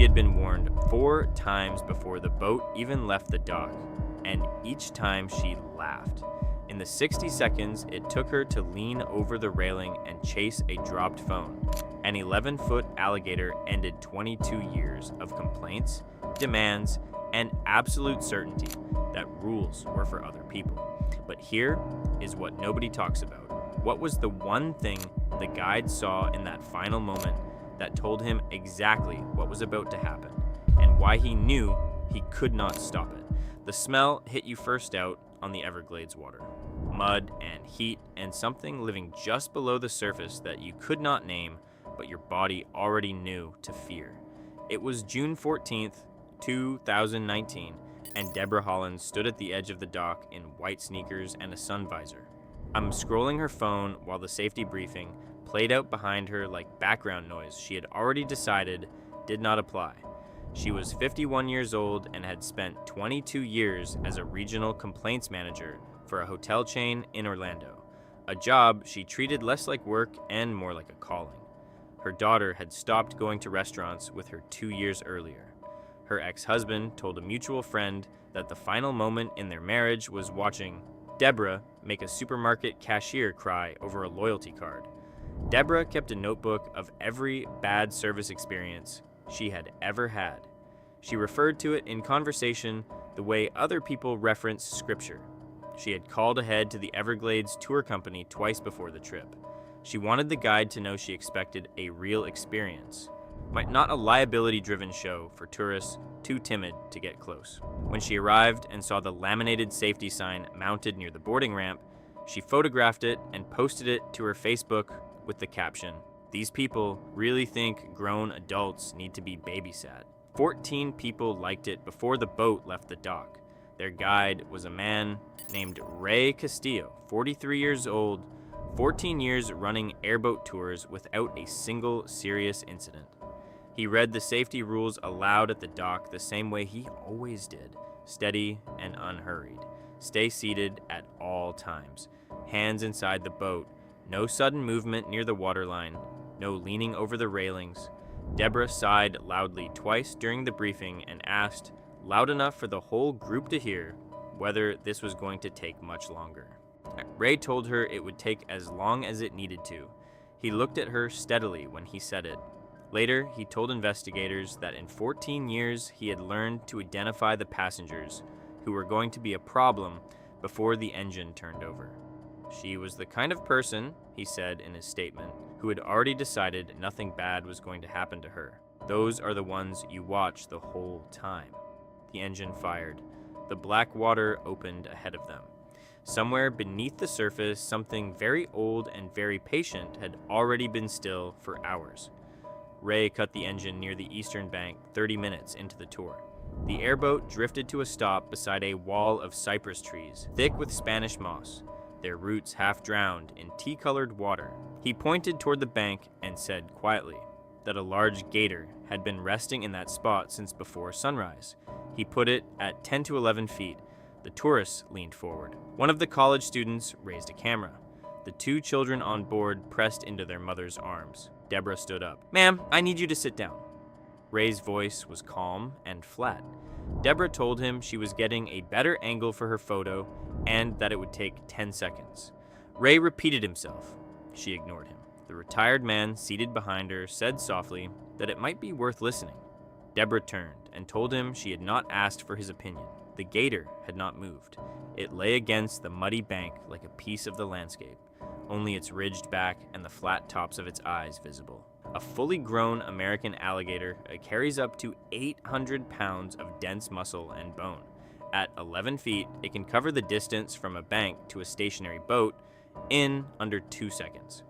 She had been warned 4 times before the boat even left the dock, and each time she laughed. In the 60 seconds it took her to lean over the railing and chase a dropped phone, an 11-foot alligator ended 22 years of complaints, demands, and absolute certainty that rules were for other people. But here is what nobody talks about. What was the one thing the guide saw in that final moment that told him exactly what was about to happen, and why he knew he could not stop it? The smell hit you first out on the Everglades water. Mud and heat and something living just below the surface that you could not name, but your body already knew to fear. It was June 14th, 2019, and Debra Hollins stood at the edge of the dock in white sneakers and a sun visor. I'm scrolling her phone while the safety briefing played out behind her like background noise she had already decided did not apply. She was 51 years old and had spent 22 years as a regional complaints manager for a hotel chain in Orlando, a job she treated less like work and more like a calling. Her daughter had stopped going to restaurants with her 2 years earlier. Her ex-husband told a mutual friend that the final moment in their marriage was watching Debra make a supermarket cashier cry over a loyalty card. Debra kept a notebook of every bad service experience she had ever had. She referred to it in conversation the way other people reference scripture. She had called ahead to the Everglades tour company twice before the trip. She wanted the guide to know she expected a real experience, not a liability-driven show for tourists too timid to get close. When she arrived and saw the laminated safety sign mounted near the boarding ramp, she photographed it and posted it to her Facebook with the caption, "These people really think grown adults need to be babysat." 14 people liked it before the boat left the dock. Their guide was a man named Ray Castillo, 43 years old, 14 years running airboat tours without a single serious incident. He read the safety rules aloud at the dock the same way he always did, steady and unhurried. Stay seated at all times, hands inside the boat, no sudden movement near the waterline, no leaning over the railings. Debra sighed loudly twice during the briefing and asked, loud enough for the whole group to hear, whether this was going to take much longer. Ray told her it would take as long as it needed to. He looked at her steadily when he said it. Later, he told investigators that in 14 years he had learned to identify the passengers who were going to be a problem before the engine turned over. She was the kind of person, he said in his statement, who had already decided nothing bad was going to happen to her. Those are the ones you watch the whole time. The engine fired. The black water opened ahead of them. Somewhere beneath the surface, something very old and very patient had already been still for hours. Ray cut the engine near the eastern bank 30 minutes into the tour. The airboat drifted to a stop beside a wall of cypress trees, thick with Spanish moss, their roots half drowned in tea-colored water. He pointed toward the bank and said quietly that a large gator had been resting in that spot since before sunrise. He put it at 10 to 11 feet. The tourists leaned forward. One of the college students raised a camera. The 2 children on board pressed into their mother's arms. Debra stood up. "Ma'am, I need you to sit down." Ray's voice was calm and flat. Debra told him she was getting a better angle for her photo and that it would take 10 seconds. Ray repeated himself. She ignored him. The retired man seated behind her said softly that it might be worth listening. Debra turned and told him she had not asked for his opinion. The gator had not moved. It lay against the muddy bank like a piece of the landscape, only its ridged back and the flat tops of its eyes visible. A fully grown American alligator carries up to 800 pounds of dense muscle and bone. At 11 feet, it can cover the distance from a bank to a stationary boat in under 2 seconds.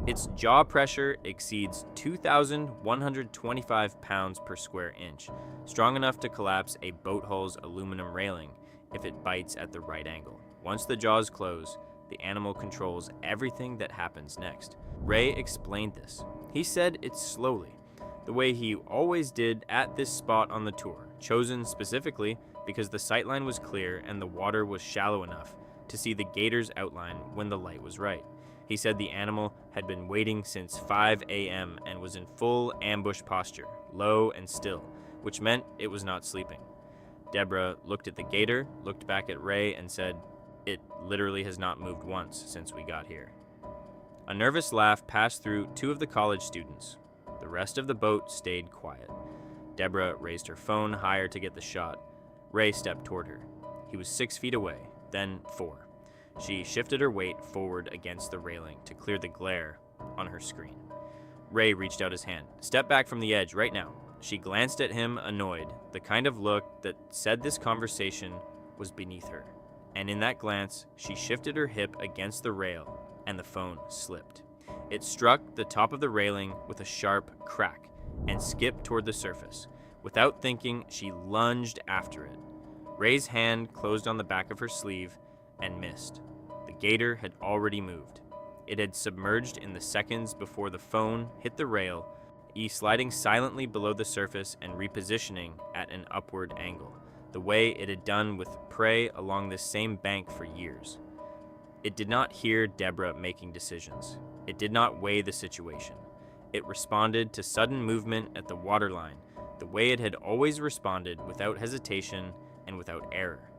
Its jaw pressure exceeds 2,125 pounds per square inch, strong enough to collapse a boat hull's aluminum railing if it bites at the right angle. Once the jaws close, the animal controls everything that happens next. Ray explained this. He said it slowly, the way he always did at this spot on the tour, chosen specifically because the sightline was clear and the water was shallow enough to see the gator's outline when the light was right. He said the animal had been waiting since 5 a.m. and was in full ambush posture, low and still, which meant it was not sleeping. Debra looked at the gator, looked back at Ray, and said, "It literally has not moved once since we got here." A nervous laugh passed through two of the college students. The rest of the boat stayed quiet. Debra raised her phone higher to get the shot. Ray stepped toward her. He was 6 feet away, then 4. She shifted her weight forward against the railing to clear the glare on her screen. Ray reached out his hand. "Step back from the edge right now." She glanced at him, annoyed, the kind of look that said this conversation was beneath her. And in that glance, she shifted her hip against the rail, and the phone slipped. It struck the top of the railing with a sharp crack and skipped toward the surface. Without thinking, she lunged after it. Ray's hand closed on the back of her sleeve and missed. The gator had already moved. It had submerged in the seconds before the phone hit the rail, sliding silently below the surface and repositioning at an upward angle, the way it had done with prey along this same bank for years. It did not hear Debra making decisions. It did not weigh the situation. It responded to sudden movement at the waterline, the way it had always responded, without hesitation and without error.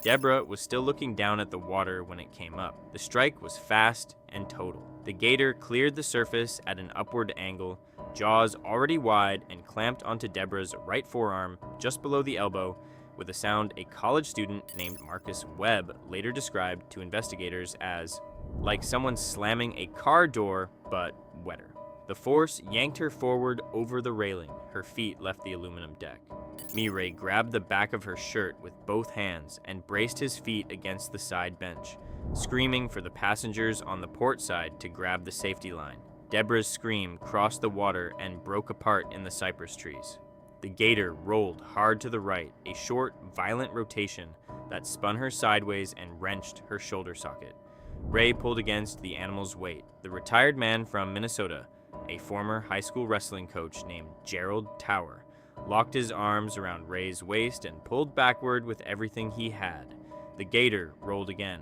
Debra was still looking down at the water when it came up. The strike was fast and total. The gator cleared the surface at an upward angle, jaws already wide, and clamped onto Debra's right forearm just below the elbow with a sound a college student named Marcus Webb later described to investigators as like someone slamming a car door, but wetter. The force yanked her forward over the railing. Her feet left the aluminum deck. Mireille grabbed the back of her shirt with both hands and braced his feet against the side bench, screaming for the passengers on the port side to grab the safety line. Debra's scream crossed the water and broke apart in the cypress trees. The gator rolled hard to the right, a short, violent rotation that spun her sideways and wrenched her shoulder socket. Ray pulled against the animal's weight. The retired man from Minnesota, a former high school wrestling coach named Gerald Tower, locked his arms around Ray's waist and pulled backward with everything he had. The gator rolled again.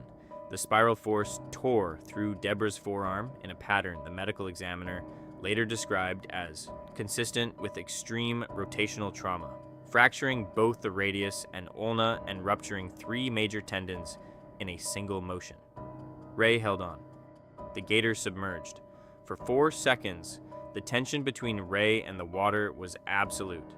The spiral force tore through Debra's forearm in a pattern the medical examiner later described as consistent with extreme rotational trauma, fracturing both the radius and ulna and rupturing 3 major tendons in a single motion. Ray held on. The gator submerged. For 4 seconds, the tension between Ray and the water was absolute.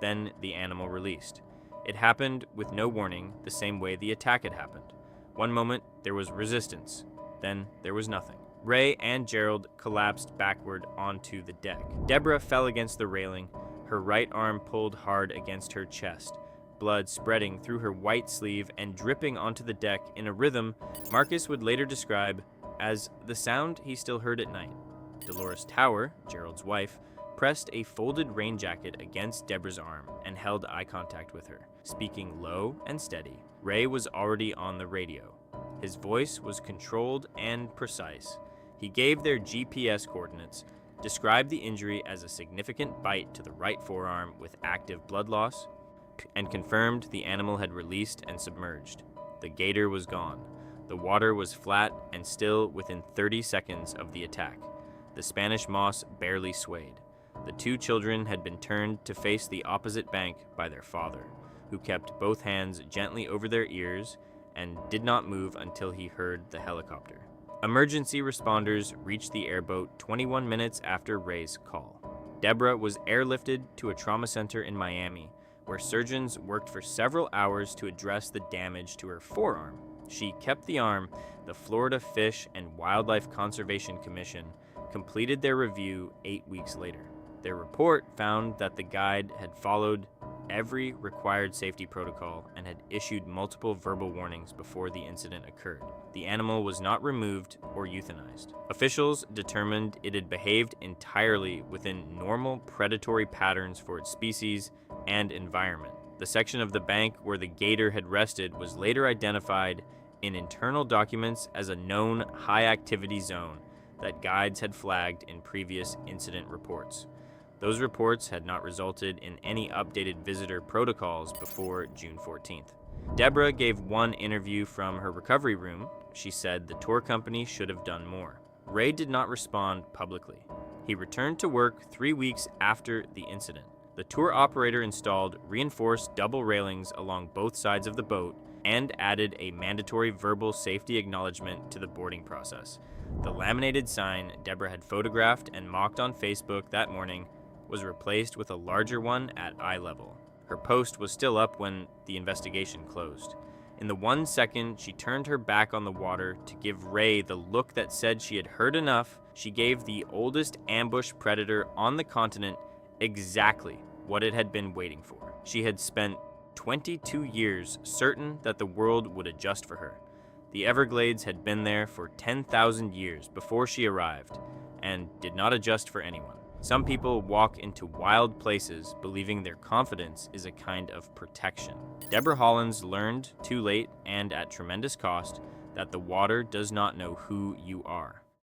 Then the animal released. It happened with no warning, the same way the attack had happened. One moment, there was resistance. Then there was nothing. Ray and Gerald collapsed backward onto the deck. Debra fell against the railing, her right arm pulled hard against her chest, blood spreading through her white sleeve and dripping onto the deck in a rhythm Marcus would later describe as the sound he still heard at night. Dolores Tower, Gerald's wife, pressed a folded rain jacket against Debra's arm and held eye contact with her, speaking low and steady. Ray was already on the radio. His voice was controlled and precise. He gave their GPS coordinates, described the injury as a significant bite to the right forearm with active blood loss, and confirmed the animal had released and submerged. The gator was gone. The water was flat and still within 30 seconds of the attack. The Spanish moss barely swayed. The 2 children had been turned to face the opposite bank by their father, who kept both hands gently over their ears and did not move until he heard the helicopter. Emergency responders reached the airboat 21 minutes after Ray's call. Debra was airlifted to a trauma center in Miami, where surgeons worked for several hours to address the damage to her forearm. She kept the arm. The Florida Fish and Wildlife Conservation Commission completed their review 8 weeks later. Their report found that the guide had followed every required safety protocol and had issued multiple verbal warnings before the incident occurred. The animal was not removed or euthanized. Officials determined it had behaved entirely within normal predatory patterns for its species and environment. The section of the bank where the gator had rested was later identified in internal documents as a known high-activity zone that guides had flagged in previous incident reports. Those reports had not resulted in any updated visitor protocols before June 14th. Debra gave one interview from her recovery room. She said the tour company should have done more. Ray did not respond publicly. He returned to work 3 weeks after the incident. The tour operator installed reinforced double railings along both sides of the boat and added a mandatory verbal safety acknowledgement to the boarding process. The laminated sign Debra had photographed and mocked on Facebook that morning was replaced with a larger one at eye level. Her post was still up when the investigation closed. In the 1 second she turned her back on the water to give Ray the look that said she had heard enough, she gave the oldest ambush predator on the continent exactly what it had been waiting for. She had spent 22 years certain that the world would adjust for her. The Everglades had been there for 10,000 years before she arrived and did not adjust for anyone. Some people walk into wild places believing their confidence is a kind of protection. Debra Hollins learned too late and at tremendous cost that the water does not know who you are.